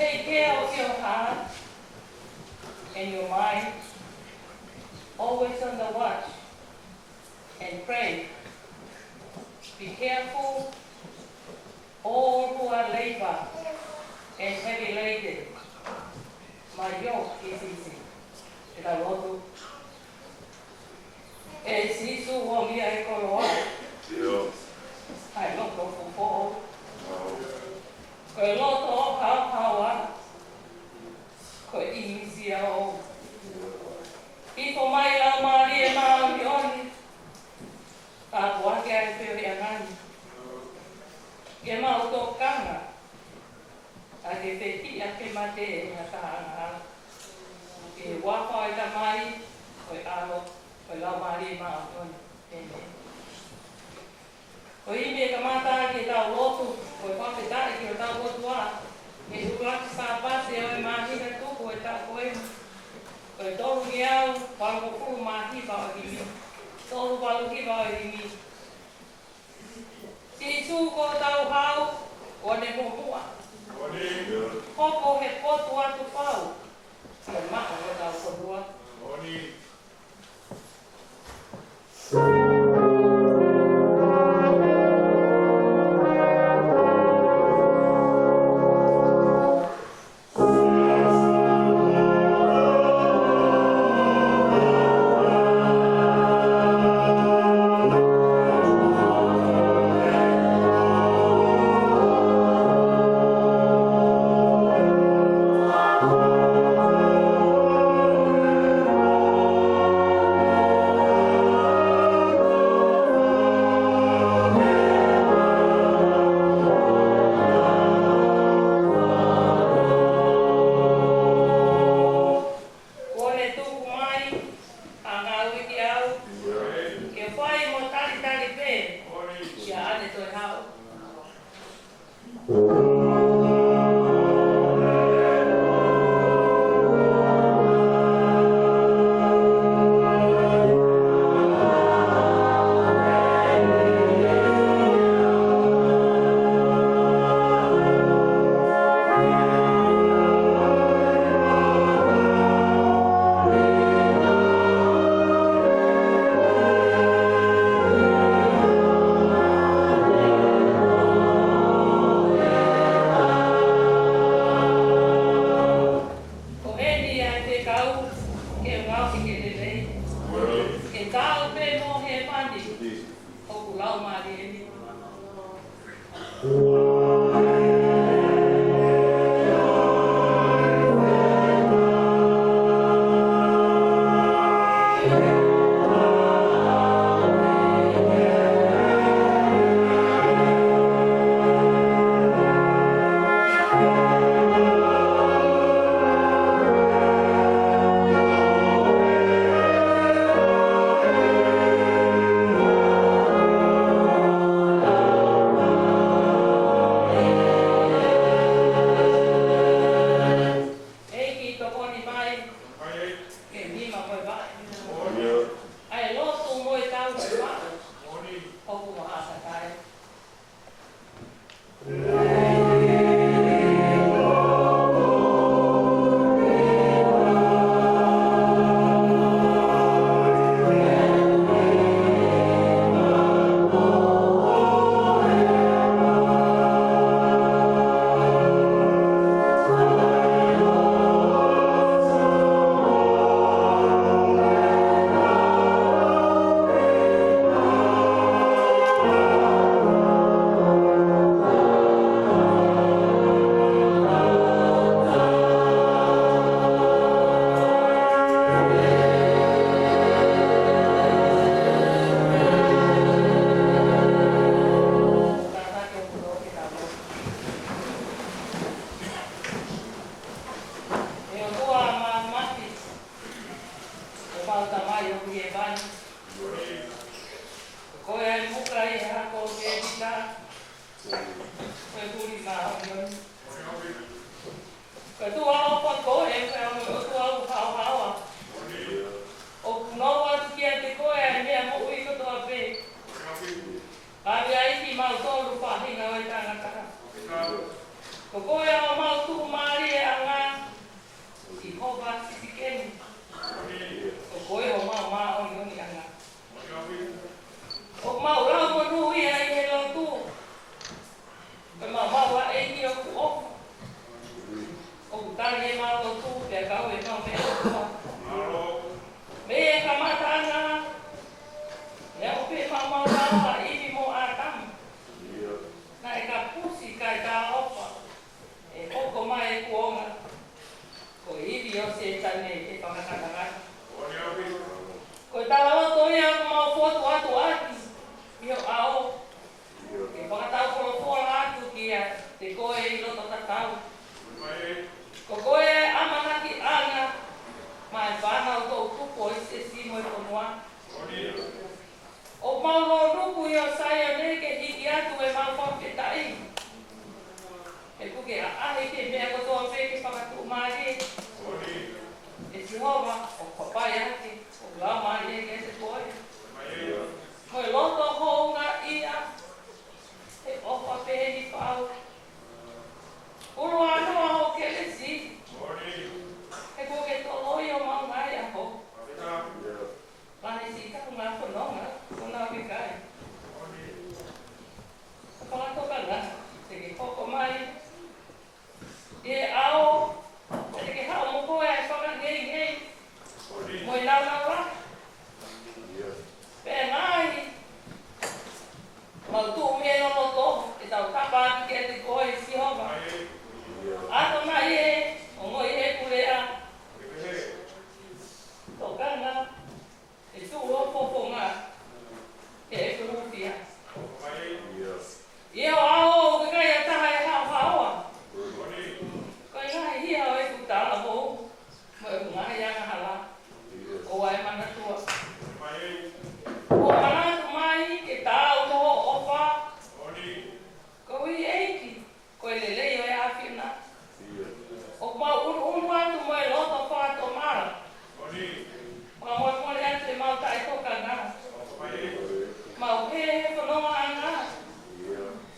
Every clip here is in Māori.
Take care of your heart and your mind, always on the watch, and pray. Be careful, all who are labor and heavy laden. My yoke is easy. Kita lotu. Sisu wo mi ai koloa. Ai loto fufo. Koe loto hawa. Koe easy o. Iko mai la mari e ma mioni. A kua ke ai peo ia ngani. Ke mau tō kanga. A ke peti a ke mate e nga tahanga. Ke wapa e ta mai. Koe alo. Koe lau mari e ma mioni. Koe ime ka mata ke tau lotu. Koe whapeta e ke o tau lotua. Ke ukulaki sa pase o e mahi ka tuku e ta koe. Koe toru ki au. Walu kukuru mahi pa o himi. Toru walu hiwa o himi. Sisu ko tau hau. Kone kuhua. Hoko he potu atu pau. Koe maka ko tau kuhua. Ko koe au mau tuku maari hova sisikeni. O koe o mama o ni anga. O maura mo nui ai he lotu. Ko mama wa e ni o ku o. O tani e ma lotu pe kau e kau me o. Me e kamatanga. E o pe mama wa i mo atam. Na e ka pusi ka ka opa. E koko mai e kuonga. Ko iwi o se tane e whakakatanga. Ko tawa o toi a mau fotu atu ati. Mio ao. E whakatau koro fora atu ki a te koe i roto tatau. Ko koe amanaki anga. Mai whana o tō tupo i se simo e konua. O mau lo nuku i o saia neke hiki atu e mau whawhetai. E kuke a ahi ke mea kotoa wheke whakatu maari. E Jehova o papai ake, o la maari e ke se koe. Koe loto hounga ia, e opa pehe whau. Uru anoa ho ke le si. E kuke toloi o mau ngai aho. Lani si kaku ngā whanonga, kona wikai. Ka whakatoka ngā, te ke koko mai. E ao, e ke hao mo koe ai whaka ngei. Moi nau ra. Pea ngai. Mau tu me no no to, e tau tapa aki ke te koe si hova. Ato mai e, o ngoi e kurea. Tokanga. E tu o poponga. E kurupia. Ia o ao, ke kai a taha e hao haoa. Kai ngai hia o e kutala mou. Mo e ngai anga hala. O ai mana tua. O manatu mai ke tau moho opa. Ko i eiki. Ko e lelei o e awhina. O mau unu atu mo e loto whāto mara. Ma mo e mole atu e mau tai toka ngā. Mau he whanonga anga.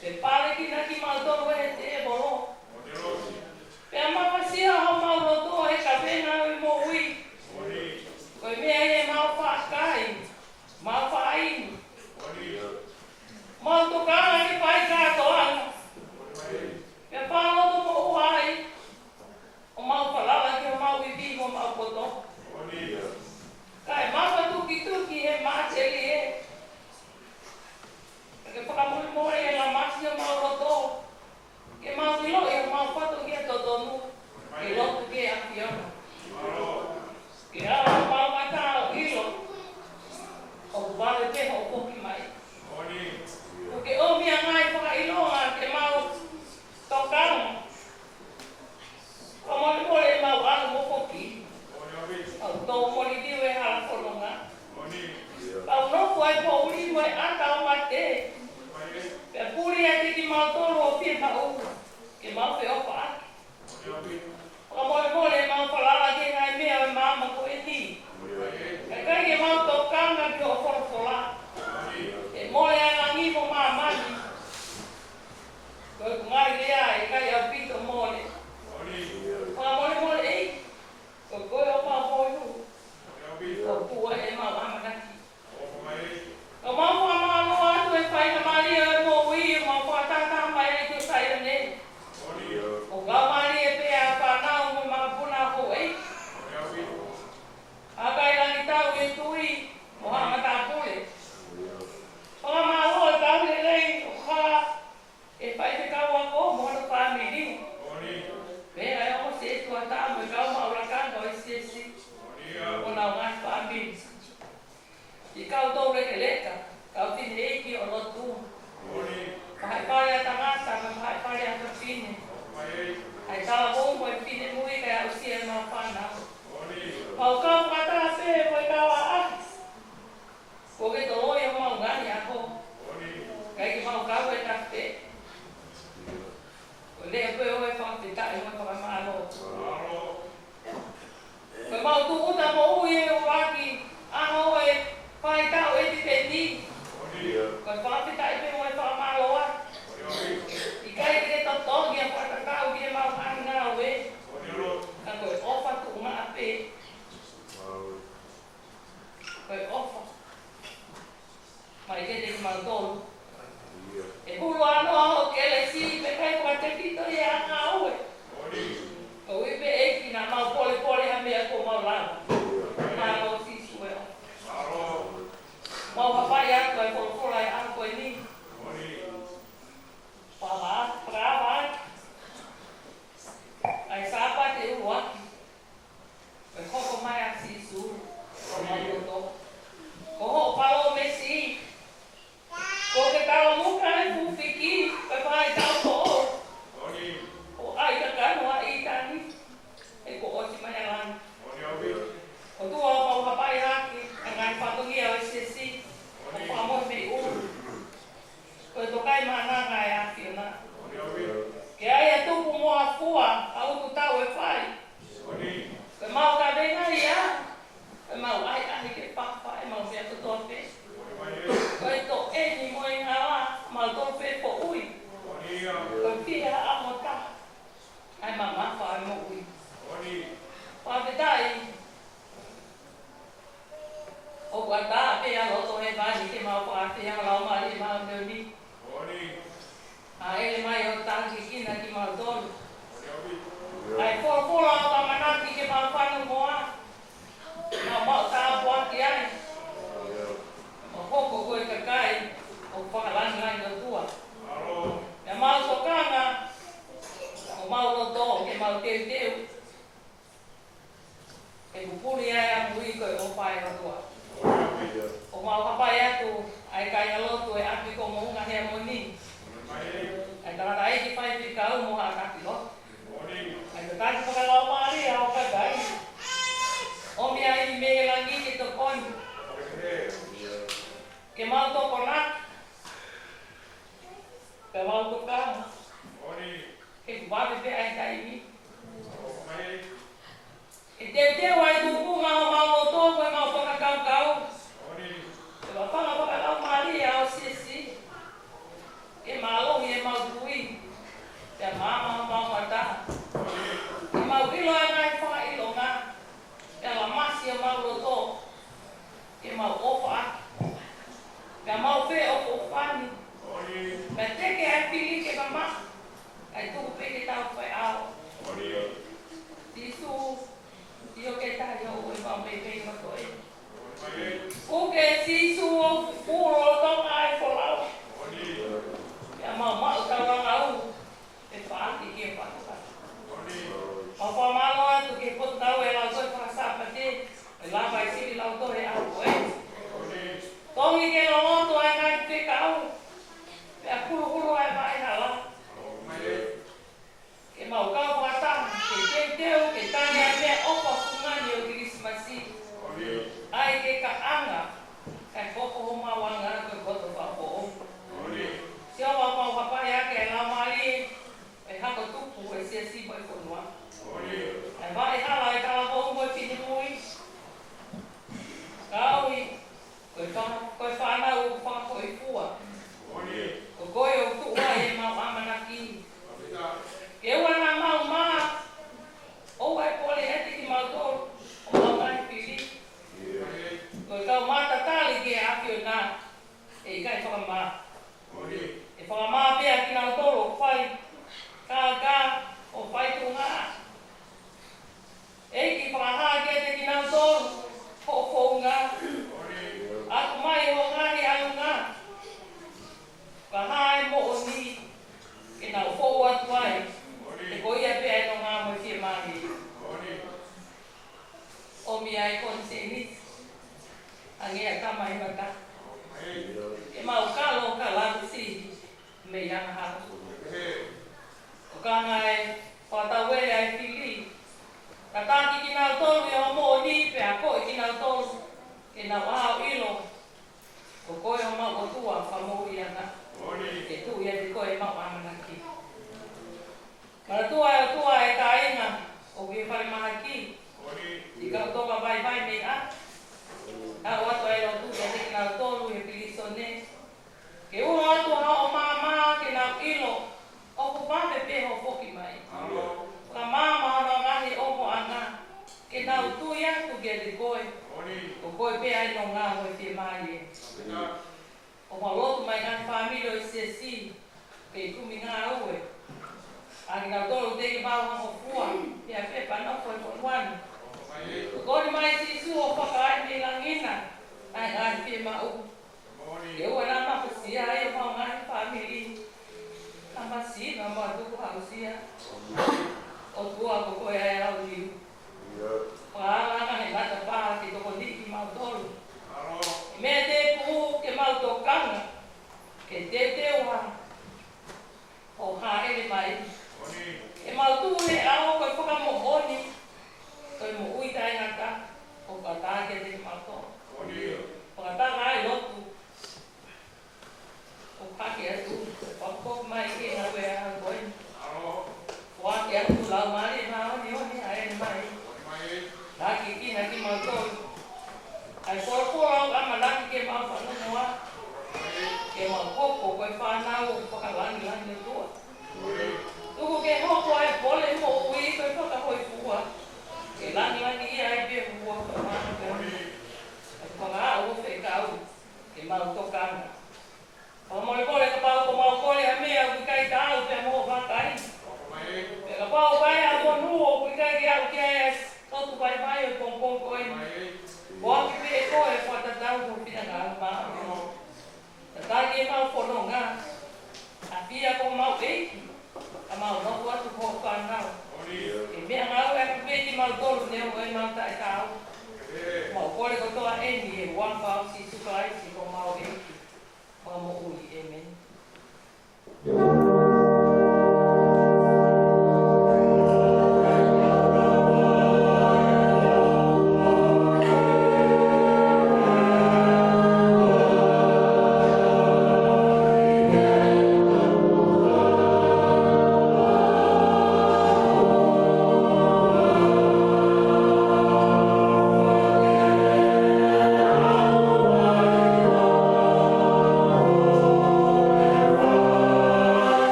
Te pare ki naki mau toro e te e boro. Pea mawasia ho mau roto e ka pena o i mo ui. Koe mea e mau whaakai. Mau whaaini. Mau tokanga ki pai kāto anga. Pea whāloto mo uai. O mau whalala ki o mau iwi mo mau koto. Kai mapa tuki he māteli e. Ke whakamuri more e la masi o mau roto. Ke mau ilo e o mau whatu ki a totonu. Ke lotu ke a fiona. Ke awa o mau mata o ilo. O wale te ho koki mai. O ke omi a ngai whaka ilonga ke mau tokanga. O mori more e mau alu mo koki. O tō mori diu e hala whanonga. Pau nofu ai po uri mo e ata o mate. Pea puri a te ki mau toro o pia pa uku. Ke mau pe opa aki. O mori e mau whalala ke ngai mea o mama ko e ti. E kai ke mau tokanga ki o whorofola. E mori a ngangi mo maa mani. Koe kungai lea e kai au pito mori. O mori ei. Ko koe o paa moiu. Ko kua e mau amanaki. O mau whamano atu e whaina maria e mo ui e mau whatata mai e te whaia ne. O ngā mari e pēa whanau mo mga puna ho ei. A kai rangi tau e tui mo hanga tā pule. O ngā maho e tau le rei o kā e whai te kaua ko mo hana whamiri. Pēa e o se tua tā mo e kau maurakanga o i sesi. O nau ngai whamiri. I kau tau reke leka, kau tine eiki o lotu. Mahai pare a tangata, mahai pare a kapine. Hai tawa hongo e pine mui kai au sia e mau whanau. Mau kau kata pe, moi kau a ahi. Ko ke toloi o mau ngani ako. Kai ki mau kau e tape. Ko lea pe o e whakita e moi whakamalo. Ko mau tukuta mo ui e o waki, ano e whai tau e ti peti. Ko whakita e pe moi whakamaloa. I kai ke totongi a whakakau ki e mau hanga o e. Ka koe ofa tu ngā ke mau teu e pupuri ai mui ko o pai o tua o mau papai atu ai kai alo tu e api ko mo nga he moni ai tara dai ki pai ki kau mo ha ka lo ai ta ka ka lo mari au ka dai o mi ai me langi ki to kon ke mau to kona ke mau to ka ke va de ai kai ni e te wai tu ku ma ma to ko ma pa ka kau e va pa pa ka mari au si e malo e mau tui te mama ta e mau ilo ai fa ilo nga e la masi e mau to e mau ofa e mau fe o fani me te ke ai pili ke mama ai tu pe ke tau fa au tisu io che taglio e va bene ma poi o che si su puro to ai for ya mama ta au e fa che fa ma malo tu che pot tau e la so fa sa pa te e la vai si la to e au e tongi che lo to ai ngai te kau e a kuru ai vai na la ke mau ka pa ta ke teu ke tani ame opa fungani o Krismasi ai ke ka anga kai koko ho mawanga ko koto pa po se o mau papa ya ke la mali e ha ko tupu e se si boy ko noa ai vai hala e ka ho mo fini mui kaui ko fa na o fa ko i fua ko yo tu ai ma amana ki ke wana mau ma o vai pole eti ki mau to o mau mai pili ko ka mata tali ke akio na e kai fa ma e fa ma pe aki na to lo fai ka o fai tu nga e ki fa ha ke te ki na to ho nga aku mai ho nga ni alu nga ka hai mo ni ke na fo wa tuai e ko ia pe no nga mo fi mari o mi ai kon se ni ange ka mai maka e mau ka lo ka la si me ya ha o ka ngai pa ta we ai fili ta ta ki na to ni o mo ni pe a ko ki na to ke na wa ilo ko yo ma o tua fa mo ia na e tu ia di ko e ma wa na ki mara tua e ka ina o vi fa ma ki di ka to ka vai me a wa to e lo tu e ki na to lu e pilisone ke o atu ha o mama ke na ilo o ko pa pe ho foki mai ka mama na ngani o mo ana ke na tu ya tu ge de koi o koi pe ai no nga ho te mai o ma lo tu mai kan family o se si ke ku mi nga o e ani na to te ke ba ho fua pe a pe pa no ko wan ko ni mai si su o pa ka ni langina ai ai pe ma o eu era ma si ai o ma family ama si na ma tu ha si o tua ko e au ni para na he lata pa ki to ko ni ma dol me te pu ke ma to kanga ke te wa o ha ele mai e ma tu le au ko ko mo oni ko mo ui tai na ka o ka ta ke te ma to o ka ta ai lo tu o pa ke tu o ko mai ke na we a ko wa ke tu la mari ma ni o ni ai mai laki ki ma to ai ko ama laki ke ma fa no wa ke ma ko fa na o ko ka lan to tu ke ho ko ai pole mo ui ko ka ho fu ke lan ai be fu ma ko ga o fe ka o ke ma to ka o mo le pole ka pa ko ma ko le me a ku kai ta o pe mo va kai ka pa o vai a mo nu o ku kai ya o ke to tu vai o con ko e o ki pe ko e fa ta ta o pi na ma ta ke ma fo no nga a pia ko ma e a ma no wa tu ko fa na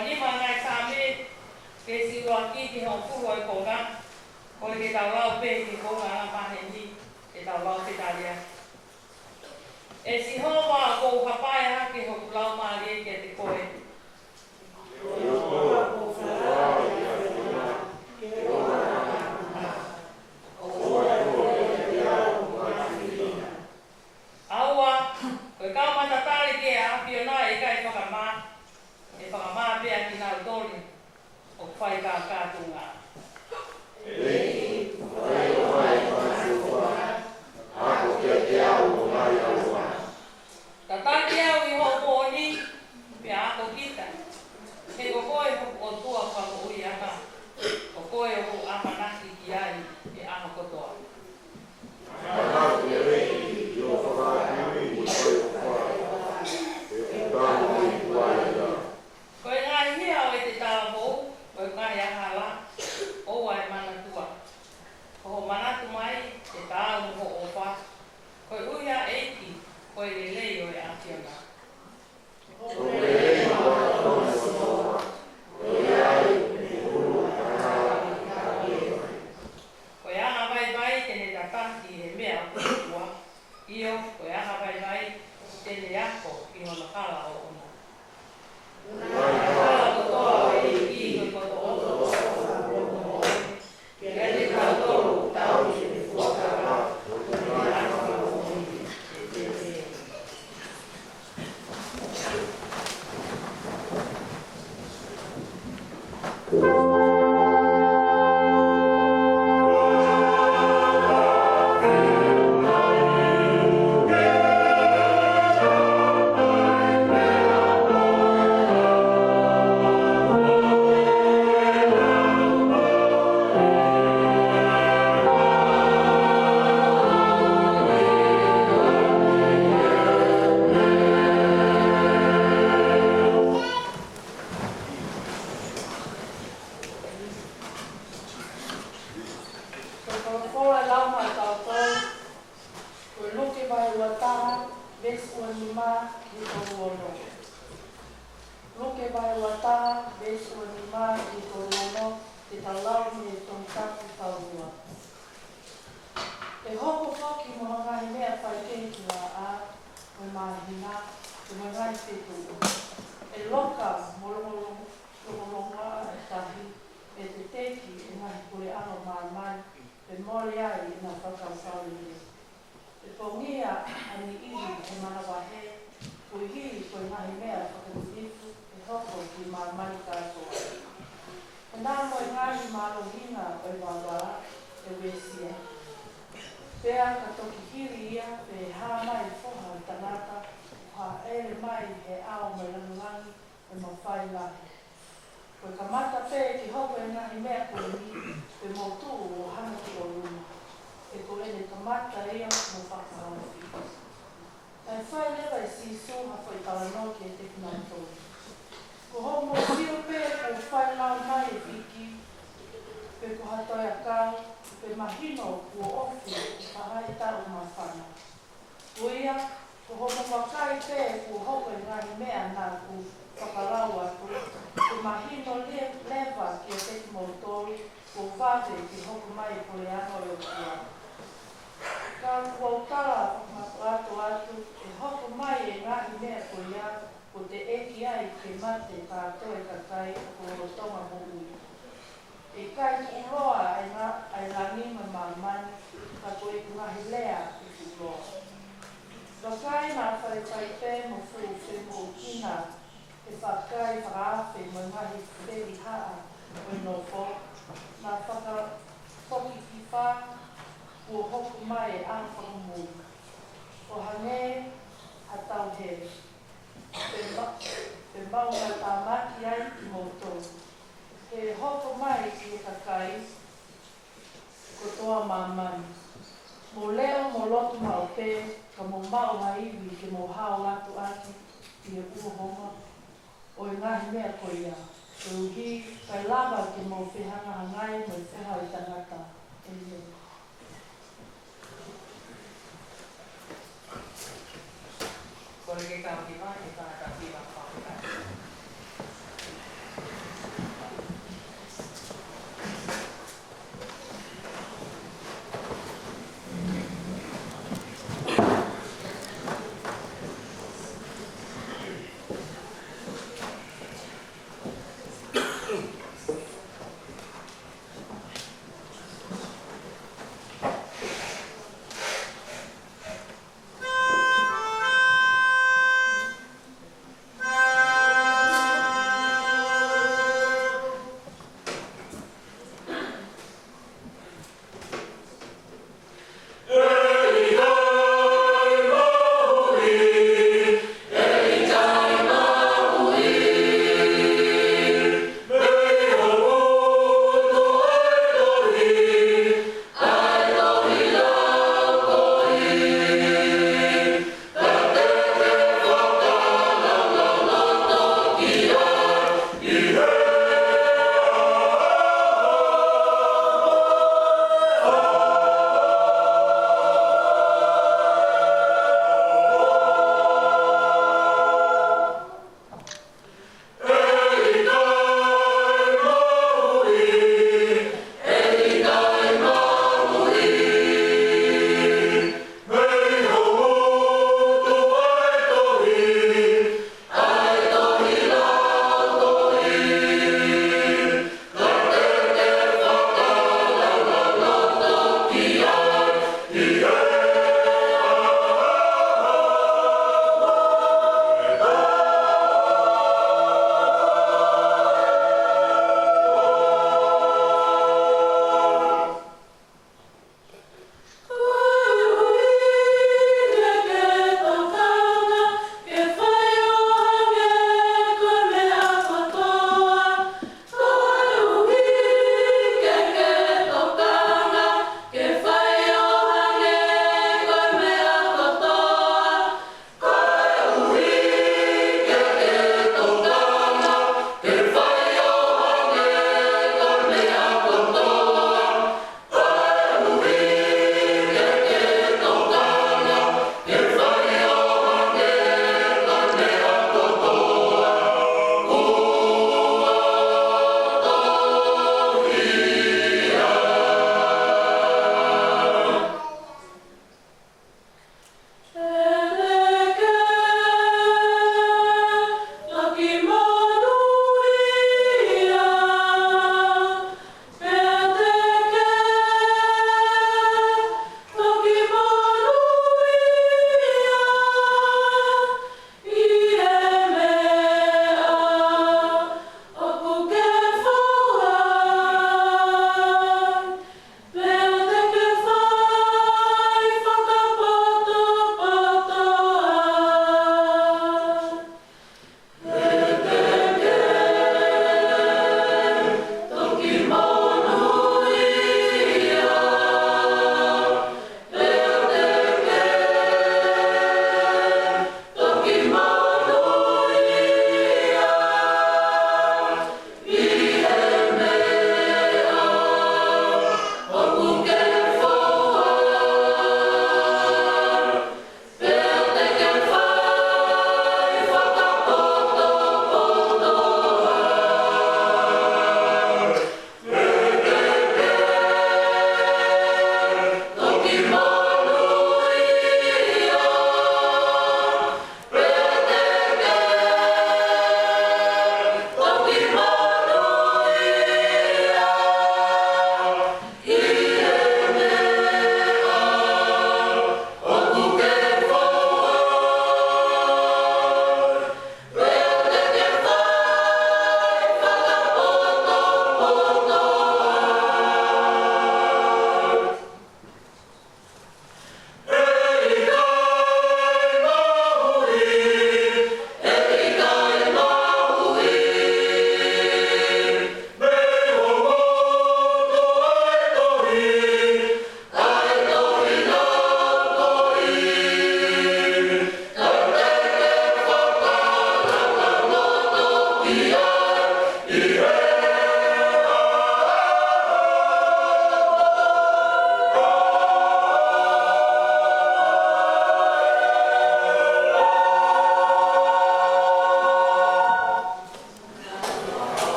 วันนี้มาไงสามนี่เกสิวากีที่ห้องผู้รวยโกงคนที่ดาวเราเป็นที่โกงงานมาเห็นดีที่ดาวเราที่ดาเลียสิห้องว่าโกขับไปฮะที่ห้องเรามาเรียนเกติโกยเอาวะเกิดก้าวมาตาตาเลยเดียเปียน้อยไก่ปากมาปากมาเปียกินเอาโต้เลยอกไฟกากาตุงอ่ะแต่ตาเดียวมีหัวโบนี่เปียโกกินแต่เห็นก็ก้อยหัวตัวฟังอุ้ยอ่ะค่ะก็ก้อยหัวอามานักอีกอย่างที่อามาก็ตัวก็ยังไงที่เอาไอ้ติดตาโบก็ยังไงยังหาละโอ้ยมันตัวโอ้มันตัวไม่ติดตาโอ้โหฟ้าก็อุ้ยอะเอ็ดก็เรื่อยๆอยู่อย่างเดียวนะก็ยังหาไปเจเนตาตั้งที่เห็นไม่เอาตัวอีโอก็ยังหาไปเจเนียก็อีโอมาข้าวเรา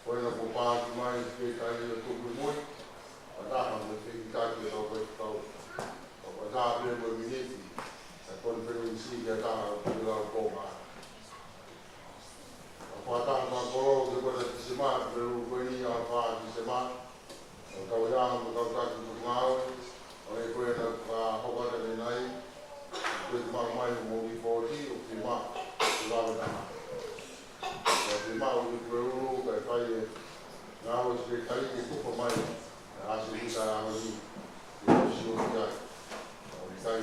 Poi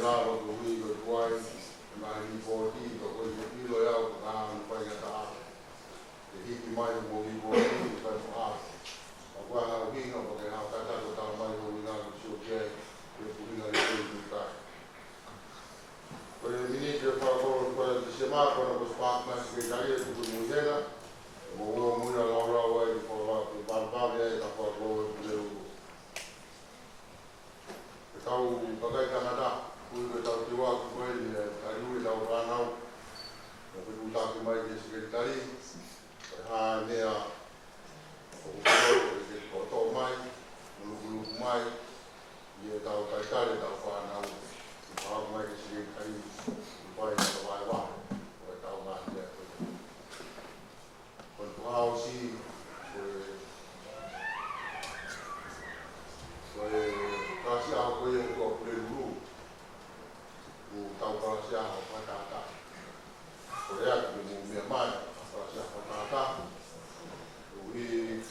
lava ko hui ko tuai, ngai ni poti ko ko i pilo ya ko ka ang pai ka ta. Te hiki mai mo i poti ka mo ha. Ko ha hui no ko ke ha ka ta ko ta mai ko ina ko sio ke ke ku ina le ko ta. Ko ni ni ke pa ko se ma ko no ko spa ma ke ja ye ko mo zela. Mo mo na la ra wa ko ba ya ta ko le tau pakai Kanada, kui tau tiwa kui tariu tau ranau, kui tu taki mai ke sekretari, ha nea o to mai, mulu mai, ia tau kaitare tau whanau, ha mai ke sekretari, pai na vai wa, o tau nga nea. Kon tu hao si, kasi ako ko yung ko pululu ku tau kasi ako patata korea ku mo Myanmar kasi ako patata ui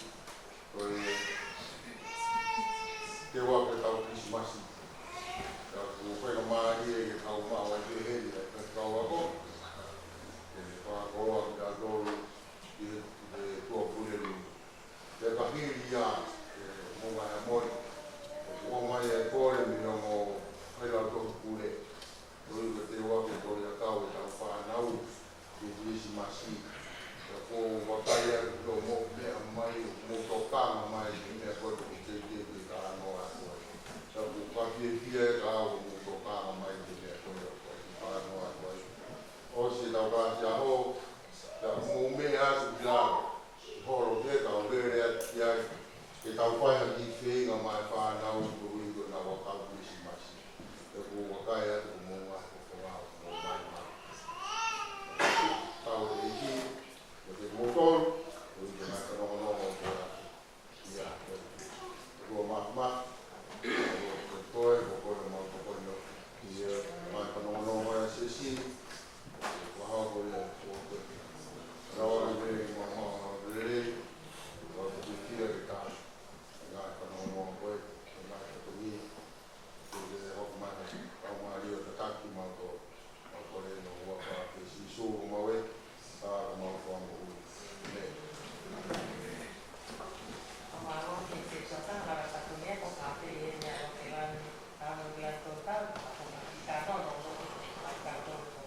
te wa ke tau Christmas ka ku ko na mai ke tau ma wa ke he ke tau ako ke pa ko ka do i ko pululu te ka hiria mo wa mo o mai e kore mi no mo ai la to pule o i te wa ke to ya tau ta fa na u ki disi masi ko wa kai e to mo me mai mo to ka mai me ko to ke ka no a ko sa ku pa ki ka mo to ka mai ke ko ka no a ko o si la ba ja ho ta mo me a su la ho ro ke ka o le ya ke tau whai ki whenga mai whanau ko wingo na wakau kisi masi. Te ko wakai atu mo ngā ko wau mo mai mai. Tau e iki, ko te motor, ko wingo na ka nongo nongo ko atu. Ia, ko mahma, ko toe, ko kore mau ko kore no. Ia, mai ka nongo nongo e sesi, ko hao ko ia ko koe. Rawa ni me mo rere, ko te kia ke tāsu. Nga ka no koe, nga ka tungi, ko te hoku mai, au mai rio te taki mau to, au kore no ua ka te si sōru mau e, ka mau whangu ui. Ne. Amaro ke te chota na ka tungia ko ka te e nia o te lan anu ria to tau ko ka no no no ka to ko.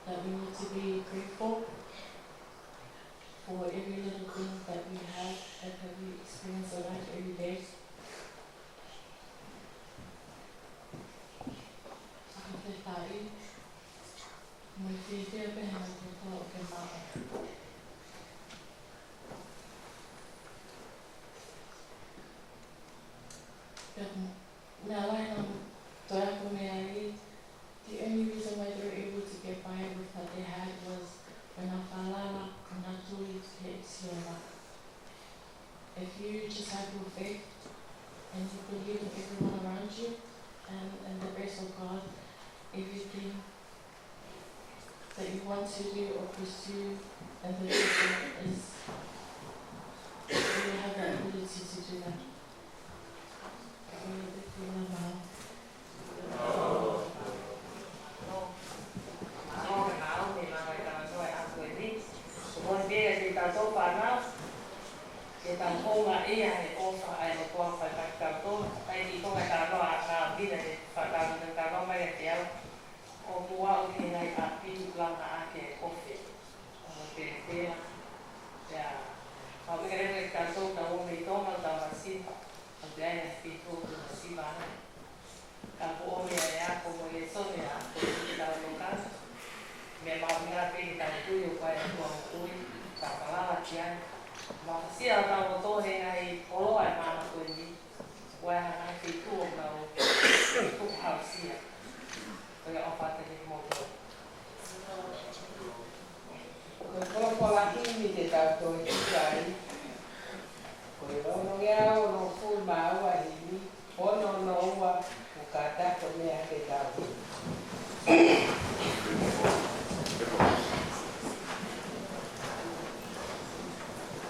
That we need to be grateful for every little thing that we have and that we experience in life every day. tai. Mai whiwhia peha ko tau ke maa. Now I know the only reason why they were able to get by with what they had was when Afalala and Natui hits your luck. If you just have your faith and you believe in everyone around you and the grace of God, everything that you want to do or pursue and the is you have the ability to do that.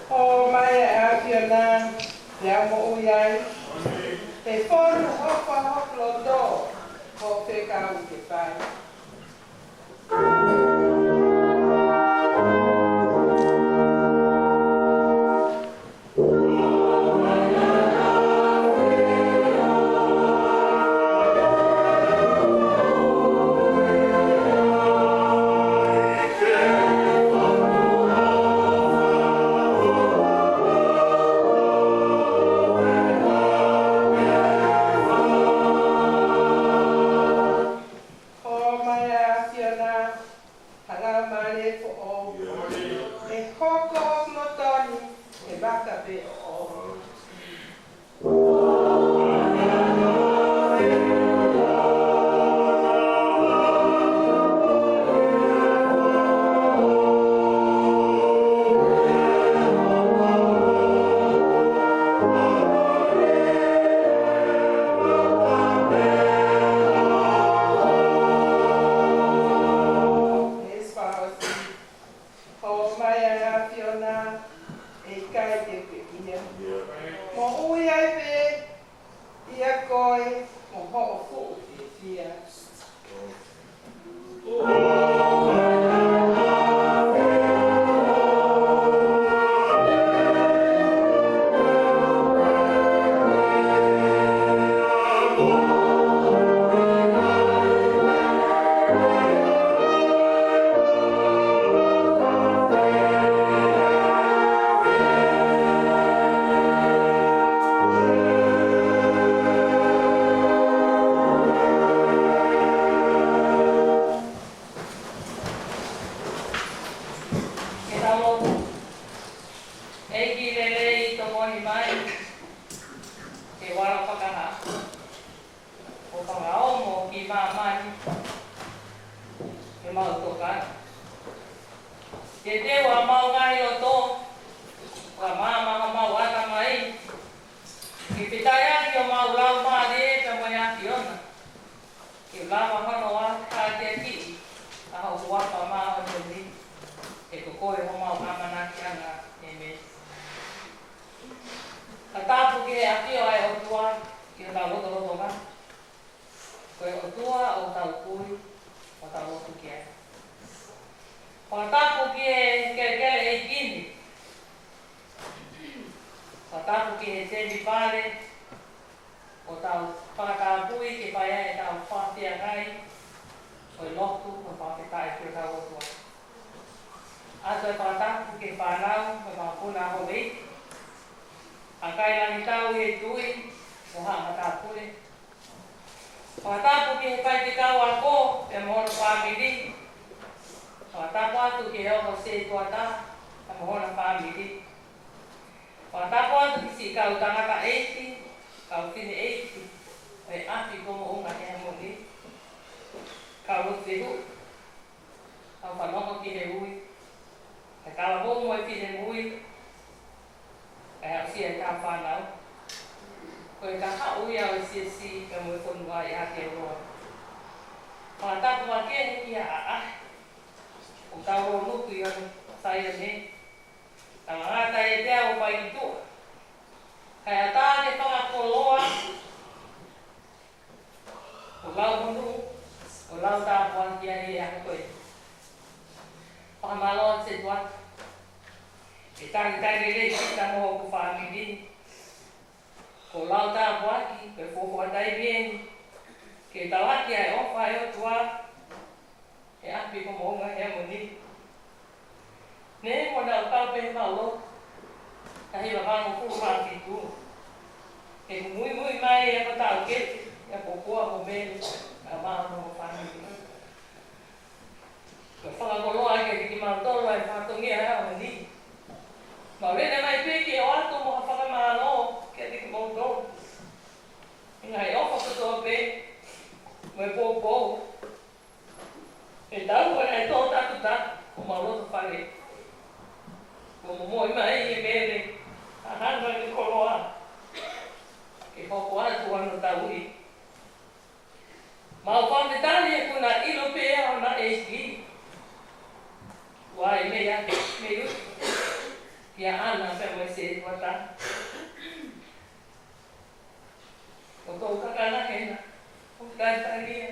O mai afiona ya mo uyai te fonu hofa hoplodo ho peka u te pai Watapu ki he pai te kaua ko, e mohona whamiri. Watapu atu ki he oho se tuata, e mohona whamiri. Watapu atu ki si kau tangata 80, kau tine 80, e api ko mo unga he moni. Kau ruti hu, kau whanoko ki he ui. E kala bomo e pine mui, e hau si e kau whanau. Ko e ka haui au e si ka mo e whanua i ake roa. Ka tapu a kene ki a o tau o nuku i anu sai ane. Ka ngata e te au pai i tua. Kai a tāne whakakoloa, o lau munu, o lau tāpu a ki ane e ake koe. Whakamaloa te tuat. E tangi le ki ta moho ku whamiri. Ko lau tāpu aki, ke whowha tai bieni. Ke tawaki ai ofa e o tua, e api ko mounga he moni. Ne mona o tau pe malo, ka hiwa kano kuru maki tu. E mui mai e ko tau keti, e ko kua mo mele, ka maa mo whanaki. Ko whakakoloa ke ki mautoro e whatongia hea moni. Ma rene mai peke o ato mo ha whakamalo, ke te ki mautoro. Inga he ofa kutoa pe, mai pōpō. E tau koe e tō tātu tā, o maroto whare. Ko mo mai e mere, a hanga ki koroa. Ke hoko atu anu tauri. Ma o whande tāni e kuna ilo pēa o na SG. Wai mea, me u. Kia ana pe mo se wata. O tō kakana hena. O tātaria.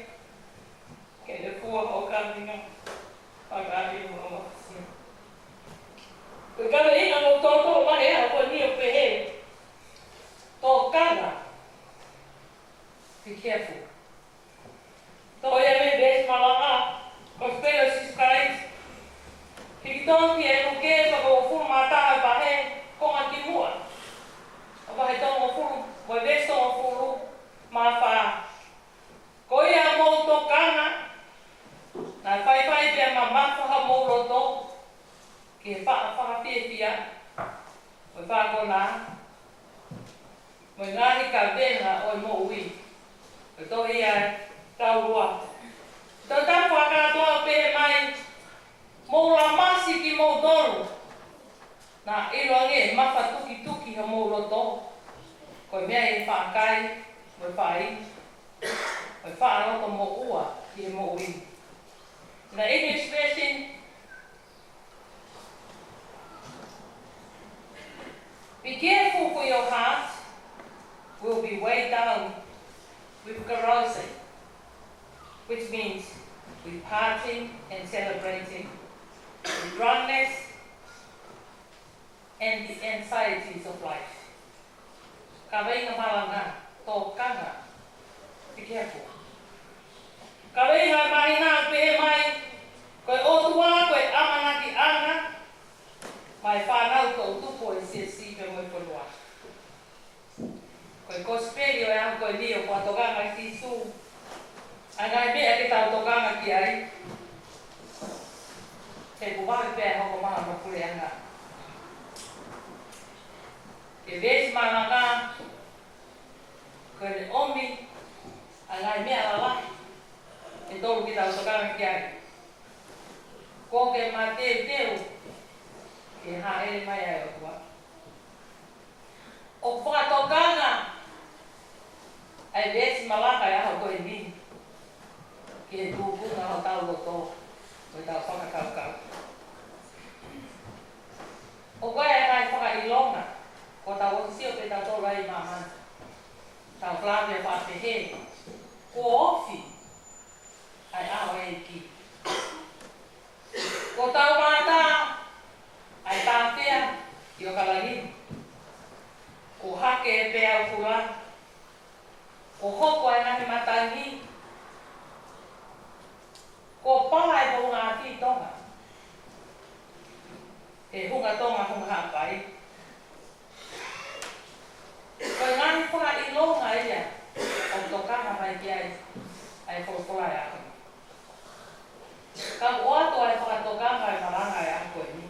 Ke ne fua ho kaminga. Pagari o mawasi. Ko kawe inga no tōtō mahe a ko ni o pehe. Tō kanga. Be careful. Tō ia me bes malanga. Ko spelo si skait. Hiki tōngi e nuke pa ko furu mataha pahe. Ko ngati mua. O pahe tōngo furu. Mo bes tōngo furu. Mawha. Ko ia mō tō kanga. Nā whaiwhai pia ma mawha mō roto. Ke whakapia pia. Mo whako nā. Mo ngāhi ka venga o mō ui. Ko tō ia tau rua. Tō tāpua katoa pehe mai. Mō la masi ki mō toru. Nā ilo ange mawha tuki ha mō roto. Ko mea e whakai. Mo whai. Mo whaanoto mō ua ki mō ui. In the English version, be careful for your heart will be weighed down with carousing, which means with partying and celebrating, with drunkenness and the anxieties of life. Ka weinga malanga, tō kanga, be careful. Ka weinga mahina pehe mai, koe otua, koe amana ki anga, mai whanau tō tupo e si pe moi polua. Koe kosperio e ang koe nio kua tokanga ki su. Angai mea ke tau tokanga ki ai. Te kuwahi pēr hoko maha ma kure anga. Ke vesi mananga, koe ne omi, angai mea la lahi. E tolu ki tau tokanga ki ai. Ko ke ma teu, ke ha ere mai ai o kua. O whakatokanga, ai vesi malaka e aho koe ni. Ke tūpunga ho tau loto, koe tau whakakaukau. O koe e kai whakailonga, ko tau osio pe tau tōra i mamana. Tau whlavia whapehe, ko ofi, ai aho e ki. Ko tau mata, ai tāwhea i o kalangini. Ko hake e pēa o kura. Ko hoko e nahi matangi. Ko pala e po ngā ki tonga. E hunga tonga hunga hapai. Ko ngāni whaka ilonga ia, o tokanga mai ki ai. ai whakora e ako. Ka o ato ai whakatokanga e maranga e ako e ni.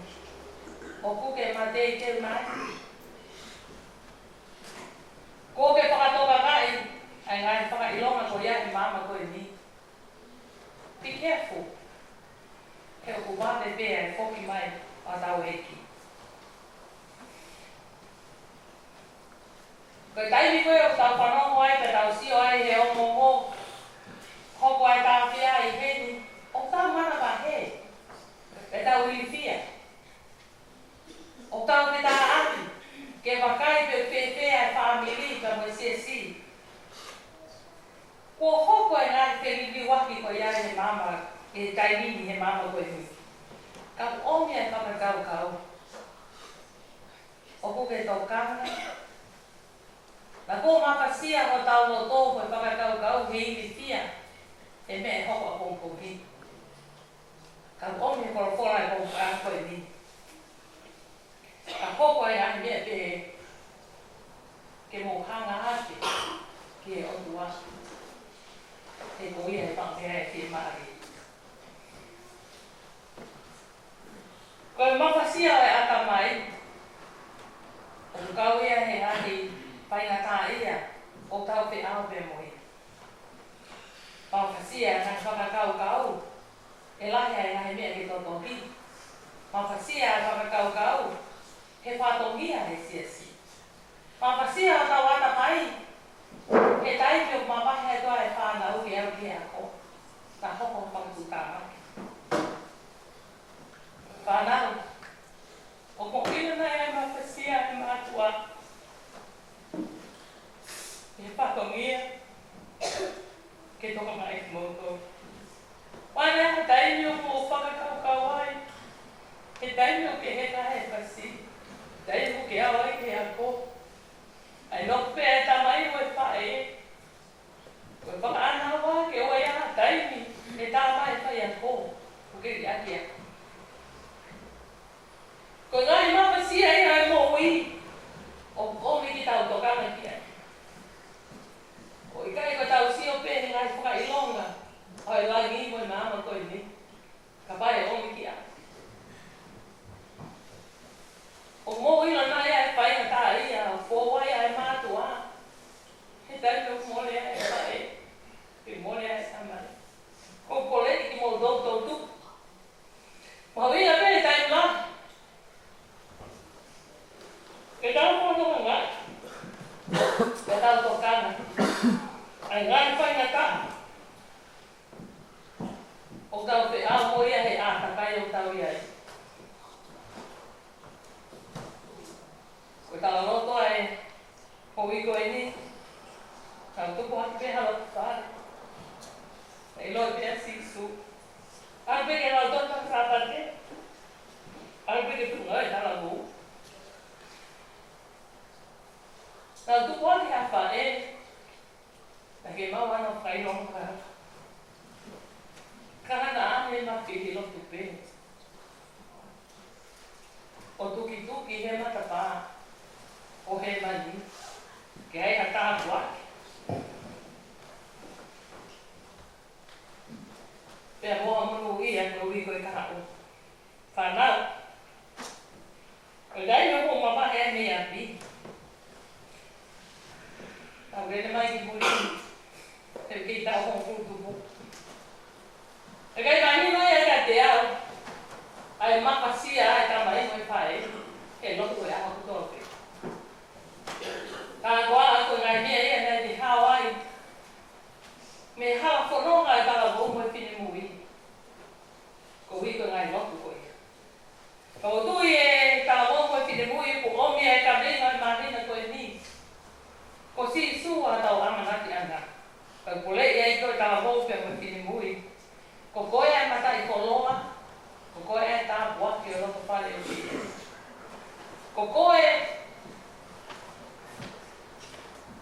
O kuke mate i teu nai. Ko ke whakatokanga ai ngai whakailonga ko ia i mama ko e ni. Be careful. Ke o kumate pēa e whoki mai a tau eki. Koe taimi koe o tau whanongo ai pe tau sio ai he o mongo. Hoko ai tau whia i heni. O tau mana pa he. Pe tau i whia. O tau pe tau ati. Ke wakai pe whewhea e whamiri ka mo sia si. Ko hoko e ngā whewhiwi waki ko ia he mama. E taimini he mama koe hui. Ka omi e whamakau kau. O kuke tau kanga. Na ko mapasia o tau no tō koe whakakau kau he iwi whia. E me e hoko a kongko hi. Ka omi e korofora e kongko a koe ni. Ka hoko e ahi mea pe ke mō hanga ate ki e otua. Te koia e whangpea e te maari. Koe mapasia e ata mai. O kau ia he ahi paina tā ia o tau pe au pe moi. Mapasia e ngai whakakau kau. E lahi e ngai mea ki totohi. Mapasia e whakakau kau. He whatongia he siasi. Mapasia o tau ata mai. He taimi o mapahe toa e whanau ki au ki ako. Ka hoko whakakutama. Whanau. O kokina na e mapasia e mātua. He whatongia. Ke toka mai ki mōtou. Wana he taimi o mō whakakau kawai. He taimi o ke he kahe pasi. Taimi o ke awai ke ako. Ai nok pe e tamai o e whae. Koe whakaana wā ke oa ia taimi. E tamai whai ako. O ke ri aki ako. Ko ngai mapasia e ai mō ui. O komi ki tau tokanga ki ai. O i kai ko tau sio pēni ngai whakailonga. O e lagi i moe māma koe ni. Ka pai e omi ki ai. O mō ina nai ai whainga tā ia. O fōwai ai mātua. He taimi o mōle ai whae. He mōle ai samai. Ko koleti ki mō doutou tuku. Mawina pēni taimi la. Ke tau kōtonga ngai. Ke tau tokanga. Ai ngai whainga tā. O tau te amo ia he ātakai o tau iai. Ko tau loto ai hui koe ni. Tau tuku haki pe halo tāre. Ei loi pia sisu. Arpe ke lau tōta kāpate. Arpe ke tunga e tala mō. Tau tuku haki hapa e. Na ke mau ana whailonga ka. Kahana ane ma whihi lotu pe. O tuki tuki he matapā. O he mani. Ke ai ha tāpu ake. Pea moa munu i a kau i koe kahau. Whanau. O dai no mo mama e me api. Tau rene mai ki muri. Te kei tau hong kutupu. E kai mani mai e ka te au. Ai makasia ai tamai mo e whae. Ke lotu e aha kutoke. Ka koa ako ngai mea ia nei di Hawaii. Me hawa whanonga e tala mo e whine mui. Ko hiko ngai lotu koe. Ka o tui e tala mo e whine mui ko omi e ka venga e mahina koe ni. Ko si sua tau amanaki ana. Ka kule ia i koe tala mo e whine mui. Ko koe e mata i koloa. Ko koe e tā buaki o loko whare o ki. Ko koe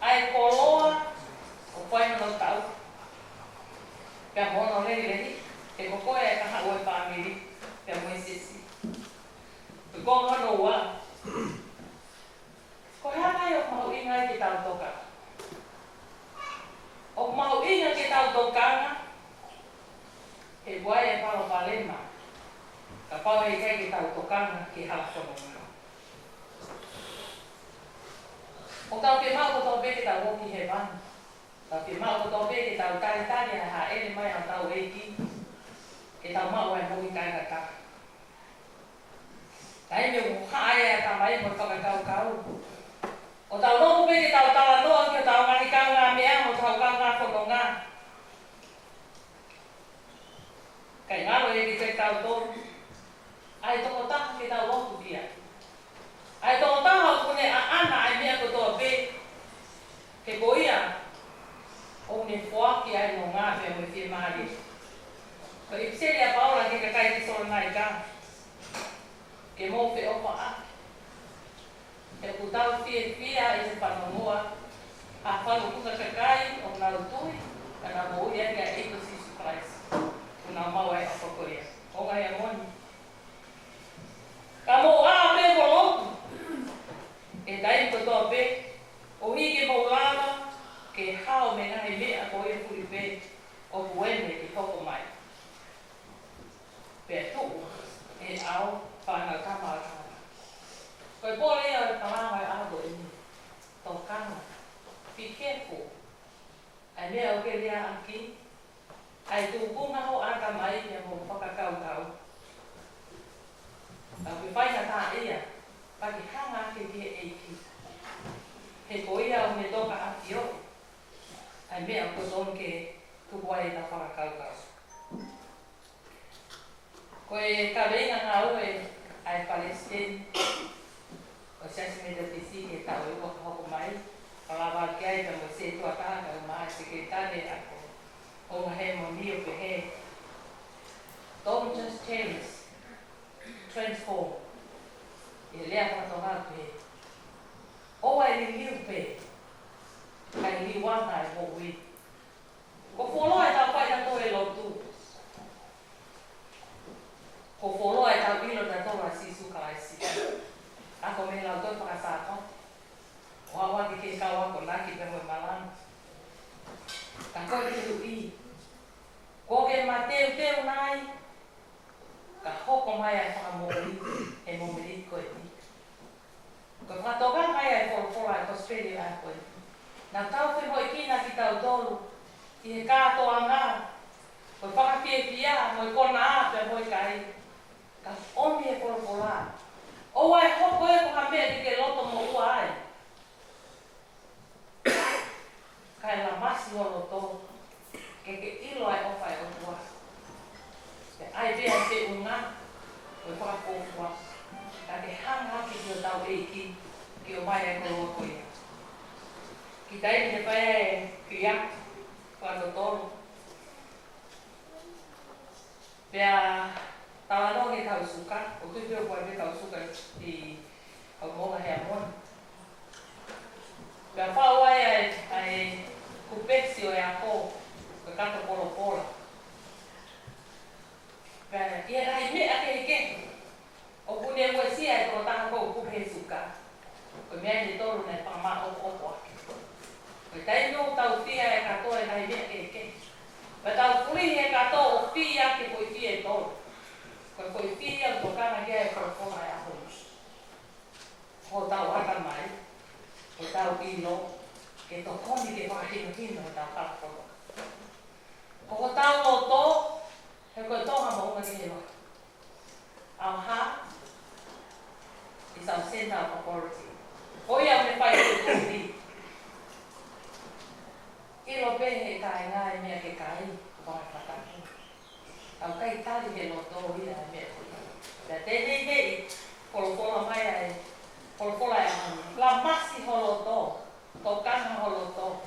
ai koloa. Ko koe no tau. Pea mono lehi lehi. Ke ko koe e kaha ue pāmiri. Pea moe sisi. Ko konga no ua. Ko hana i o mahu inga i ke tau toka. O mahu inga ke tau tokanga. he wai e palo palema. Ka pao e kai ki tau tokanga ki halakono ngā. O tau ke mau ko tau peke tau woki he vani. Tau ke mau ko tau peke tau tari tari ha ele mai a tau eiki. Ke tau mau e mui kai ka kaka. Kai me u hae a ta mai mo whakakau kau. O tau noku peke tau tala noa ki o tau ngani kau ngā mea mo tau kau ngā kono ngā. Kai ngaro e ki te tau tōru. Ai toko taha ke tau loku kia. Ai toko taha kune a ana ai mea ko toa pe. Ke ko ia. O ne whoaki ai no ngā pia mo i maari. Ko i piseri a paura ke ka kai ki sora nai ka. Ke mō pe opa a. Ke ku tau fia i se whanongoa. A whanu kuka kakai o ngā rutui. Ka nā mō ia kia eiko sisu Christ. Kuna mau ai a whakoria. O ngai a moni. Ka mō a pe ko loku. E dai ko toa pe. O hiki mō lava. Ke hao me ngahi mea ko e puri pe. O puene ki toko mai. Pea tuku. E au. Whana kama a kama. Koe pōre ea o kalama e aho e ni. Tō kama. Be careful. Ai mea o ke rea aki. Ai tu kunga ho aka mai e mo whakakau kau. Au ke whaina tā ia. Paki hanga ke kia eiki. He ko ia o me toka aki o. Ai mea ko ton ke tuwai e ta whakakau kau. Koe ka reinga ngā ue ai Palestine. O sasi me te pisi ke tau e waka hoko mai. Kalawa ke ai ka mo se tua tāka o maa se ke tane ako. O ngā he mo ni o pe he. Don't just change. Transform. E lea kato ngā pe. O ai li liu pe. Kai li wanga e mo ui. Ko wholoa e tau pai tato e lotu. Ko wholoa e tau ilo tato a sisu kalaisi. Ako me lau toi whakasāko. O awa ki ke kau ako naki pe moe malang. Ka koe ki tu i. Ko ke ma teu nai. Ka hoko mai ai whakamori e momeri koe ni. Ko whatoka mai ai wholofola e Australia ai koe. Nā tau te hoi kina ki tau tolu. I he kātoa ngā. Ko whakapie pia mo i kona a pe hoi kai. Ka oni e wholofola. O ai hoko e ko ha mea ki ke loto mo ua ai. Kai la masi o loto. Ke ilo ai ofa e o tua. Ke ai bea te unga. O i whakapofua. Ka ke hanga ki o tau eiki. Ki o mai e ko loa koe. Ki taimi te pai e ki a. Kua totoro. Pea tawa no ke tau suka. O tupi o kua ke tau suka i au monga hea mona. Pea whau ai kupesi o e a ko. Ka kato polo pola. Pea ia rai mea ke heke. O kune mwe sia e koro taha kou kupe suka. Ko mea ni toru ne whama o opo ake. Ko tai no tau tia e kato e rai mea ke heke. Pea tau kuri e kato o pia ke koi fia e toru. Ko koi fia o tokana kia e koro pola e aho. Ko tau haka mai. Ko tau ino. Ke to koni ke whakahino hino e tau kalapolo. Ko tau o to. He koe toha mo unga ki he waka. Our heart is our center of authority. Hoi au me whai te tūri. Ilo pehe kai ngā e mea ke kai, whai whakaki. Au kai tari he loto ia e mea koi. Pea tēnei tei, kolokola mai ai, kolokola e mani. La masi holoto, tokanga holoto.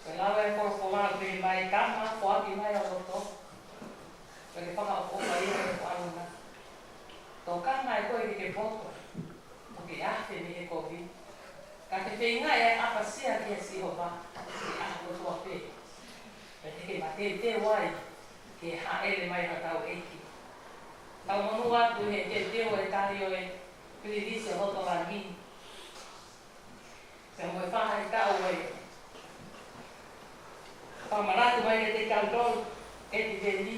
Pea lawa e kolokola me mai kama, whaki mai holoto. Pea ke whaka o opa ia e whanuna. Tō kanga e koe ki ke poto. O ke afe me he kovi. Ka te whenga e apasia ki a sihowa. Ki aho tua pe. Pea te ke mate te wai. Ke haere mai ha tau eiki. Tau monu atu he te teo e tari o e piririsi o hoto la ngi. Pea moe whaha e tau e. Whamarasi tu mai te kautol e te veni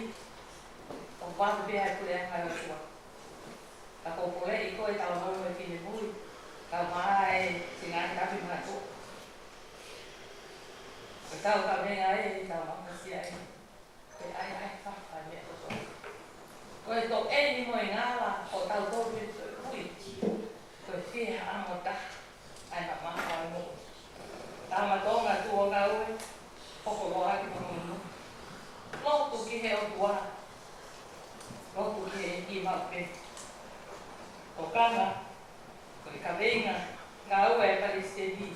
o pa te ai pule ai o tua ka ko pole I ko e tau mau e fine mui ka mai singa ka pi mai ko ka tau ka venga e tau mau si ai pe ai fa fa me ko ko e to e ni mo ngala ko tau to pi ui ko fia amo ta ai ma ma ka mo ta ma to nga tu o ga ui ko ko lo ai mo no lo tu ki he o tua lo tu ki e ma pe o kanga ko ka venga ka ue pa se di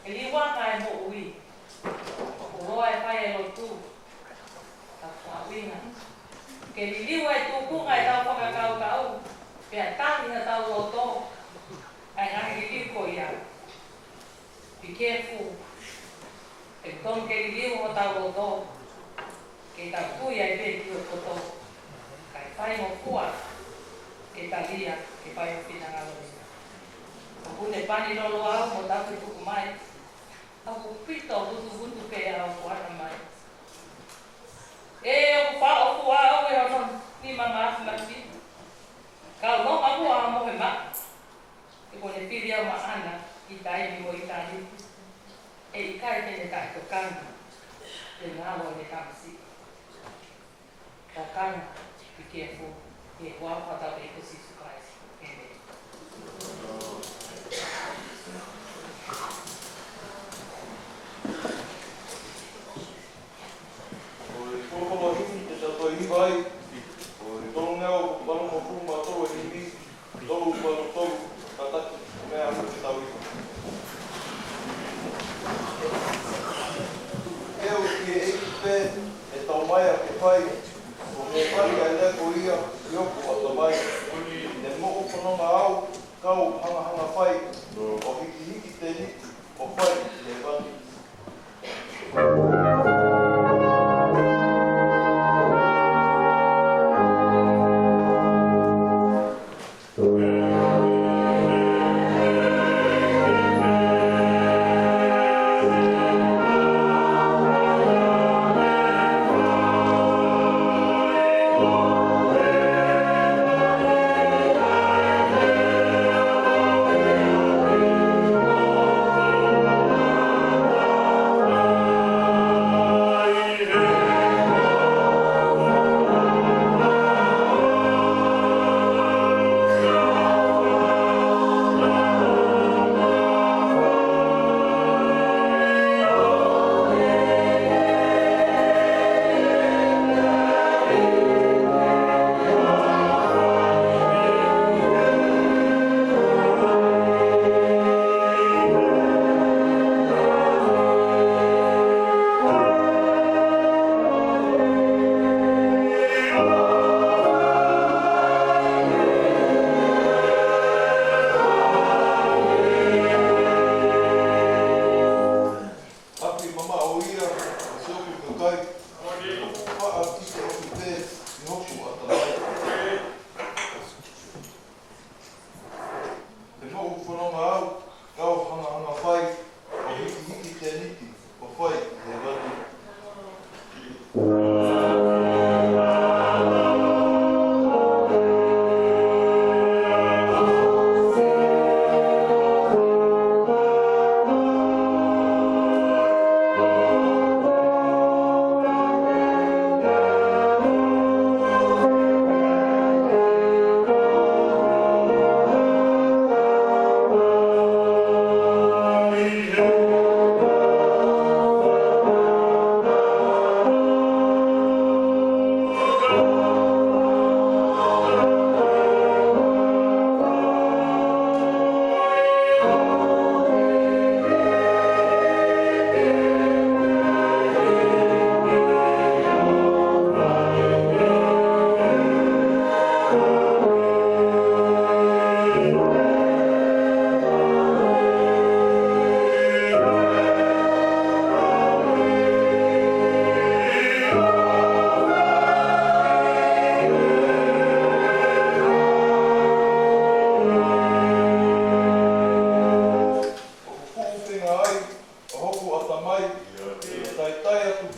e li wa ka mo ui ko lo ai pa e lo tu ka fa venga ke li li wa tu ku ga ta pa ka ka u pe ta ni ta lo to ai nga li li ko ya be careful e tom ke li li o ta lo to ke ta ku ya be ki o to kai fai mo kuā ke talia ke pai o fina ngalo ni. Ko ne pani no lo au mo ta ku ku mai. Au pito tu ke au kuana mai. E o fa o kuā o e o ni mama mati. Ka no ma ku a mo he ma. E ko ne piria ma ana I tai ni mo I tani. E I kai te tai to kan. Te ngalo ne tamsi. Ka kan be careful. E wa pa ta be ko si surprise. Oi, como te tô indo vai. Oi, tô no meu, tô no fumo, tô no inimigo. Tô tá me a que tá aí. Eu que é tão mais que faz. O meu pai ainda corria, eu com mais. Ne mo ko no au, kau hanga fai. O hiki te ni, o fai le vani.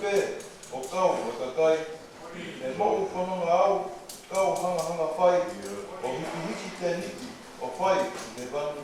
pe o kau o kakai. E mau whanonga au, kau hanga hanga whai, o hiki hiki te niki, o whai i te wanu.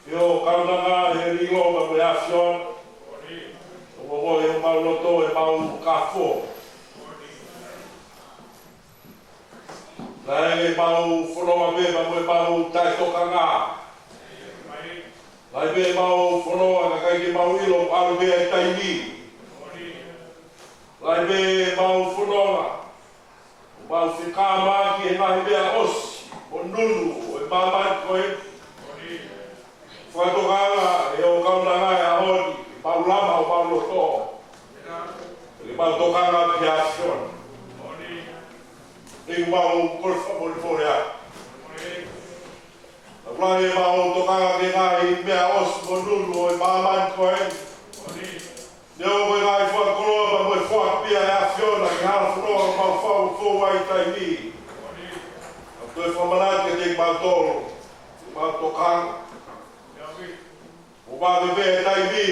Yo, e mau ka fo. Lai e mau whanonga me ma mo e mau tai toka ngā. Lai me mau whanonga ka kai ke mau ilo alu me e tai ni. Lai me mau whanonga. Mau whika maki e ngahi mea osi. O nunu o e mamai koe. Whakatokanga e o kaunanga e ahoni. Mau lama o mau loto. E mau tokanga ki asion. E mau kolfa mo ni fore a. Na plane mau tokanga ki ngahi mea osi o nunu o e mamai koe. Ne o koe ngai whakakoroa ma moe whakapia e afiona ki hana whanonga mau whau fōwai tai ni. A koe whamanati e te mau tolo. Mau tokanga. O mau me e tai ni.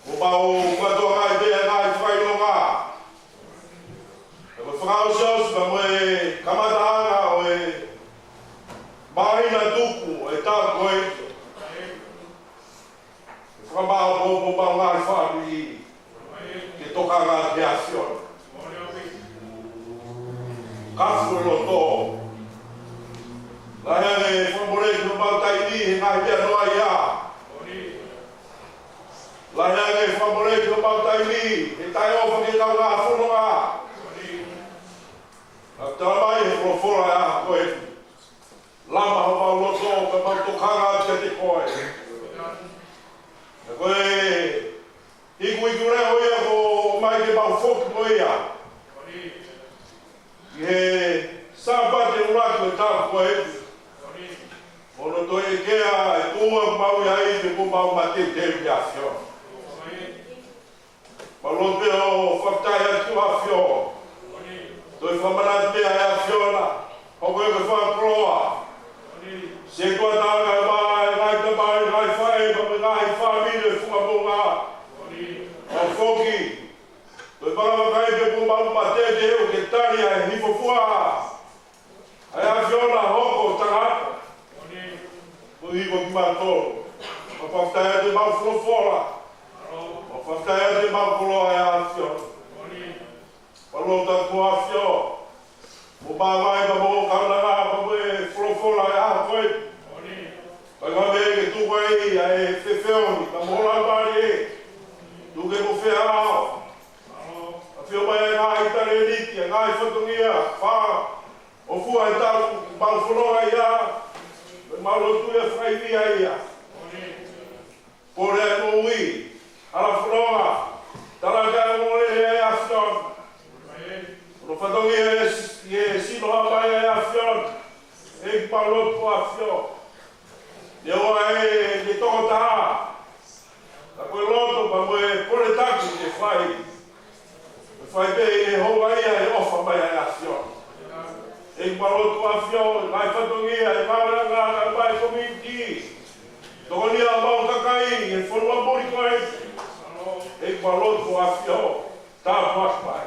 O mau katoa ngai me e ngai whailonga. E koe whakao siaus ma moe kamatanga o e maina tuku e tā koe. Whakamau po mau ngai whāmi ke tokanga ki asion. Kafu e loto. Lai ane whamore ki mau tai ni he ngai pia noa ia. Lai ane whamore ki mau tai ni he tai ofa ki tau ngā whanonga. A taramai he profora e aha koe. Lama ho mau loto ka mau tokanga ki te koe. E koe iku reo ia ko mai ke mau whoki mo ia. Ki he sāpate uraki o tāku koe. Ono to e kea e tūma mau ia i me ko mau mate te piafio. Ma lote o whaktai atu afio. To e whamanat mea e afiona. Hoko e ke whakroa. Se kua tāka e mai, ngai tamai, ngai whae, ma me ngai whamine whukapunga. O whoki. To e whakamakai te ko mau mate te o ke tari a e hifo fua. Ai afiona hoko tagata. Ko hiko ki mātoro. Ma whaktai ate mau whulofora. Ma whaktai ate mau koloa e afiona. Palo taku afio. Mo māngai ma mo kaunanga ma mo e whulofora e aha koe. Kai ngā me ke tuku ei a e whewheoni. Ka mola mari e. Tuke mo wheao. A whio mai e ngā itare niki, a ngā i whatungia. Wha. O fua e tau mau whanonga ia. Me mau lotu e whaivia ia. Pore e no ui. Ala whanonga. Tala kai mo e afion. No whatungia e sinoha mai e afion. E ki mau lotu afion. Ne oa e ne toko taha. A koe loto pa mo e pore taki te whai. E whai pe e hoa ia e ofa mai e afion. E ki mau lotu afion, ngai whatungia e mauranga ka mai komiti. Toko nia mau kakai e whanua mori koe. E ki mau lotu afion, tā whakpai.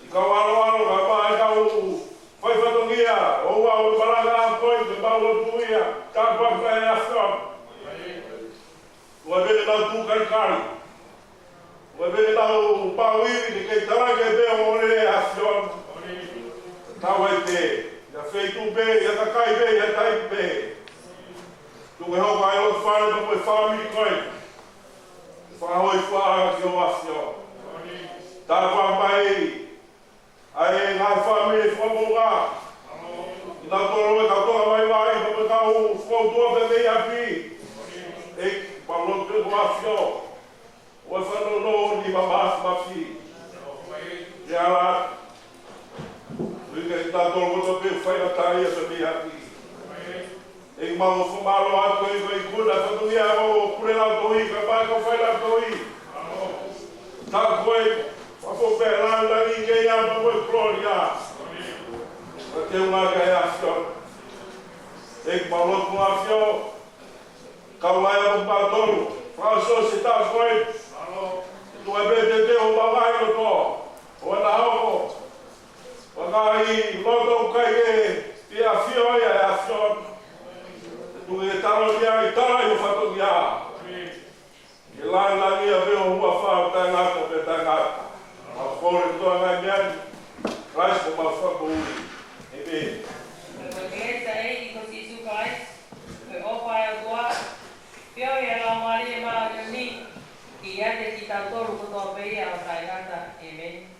I ka waro ka mai kau whai whatungia, o wau e maranga a koe, te mau lotu ia. Tā whakpai e afion. Ua vene nau tūkarikari. Ua vene nau pauiri ni kei tarake bea o re e afion. Tawai te. Ia wheitu be, ia kakai be, ia taipu be. Tuke hoka e o whare pa koe whamiri koe. Whahoi whaara ki o afion. Tā whampai. Ai ngā whamiri whamunga. Ina toro e katoa mai mai, pa me kau whautua pe mei api. E Paulo te afio. O whanono ni mamas mafi. E ala. Ika i tātou koto pe whaina tāia sa me haki. E mau whamaro atu e kai kuna whatungia o kurena tohi, ka mai ka whaina tohi. Tā koe, whako pe rāndangi ke ia ma koe kloria. Ka te unga ka e afio. E Paulo tu afio. Kaulaya mo patolu. Franso se tā koe. Tu e bete te o mawai o to. O na hoko. Wakai loto kai e afio ia e afio. Tu e taro ia i tara i o whatogia. E lai langi a veo hua whao tai ngako tangata. Ma fore toa ngai miani. Christ mo mawhaka uri. Amen. Koe Glesa e ko Jesu Christ. Koe opa e toa. Pio e la Maria ma ni. Ki ate ki tautoru ko toa peia o tainata. Amen.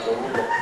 ko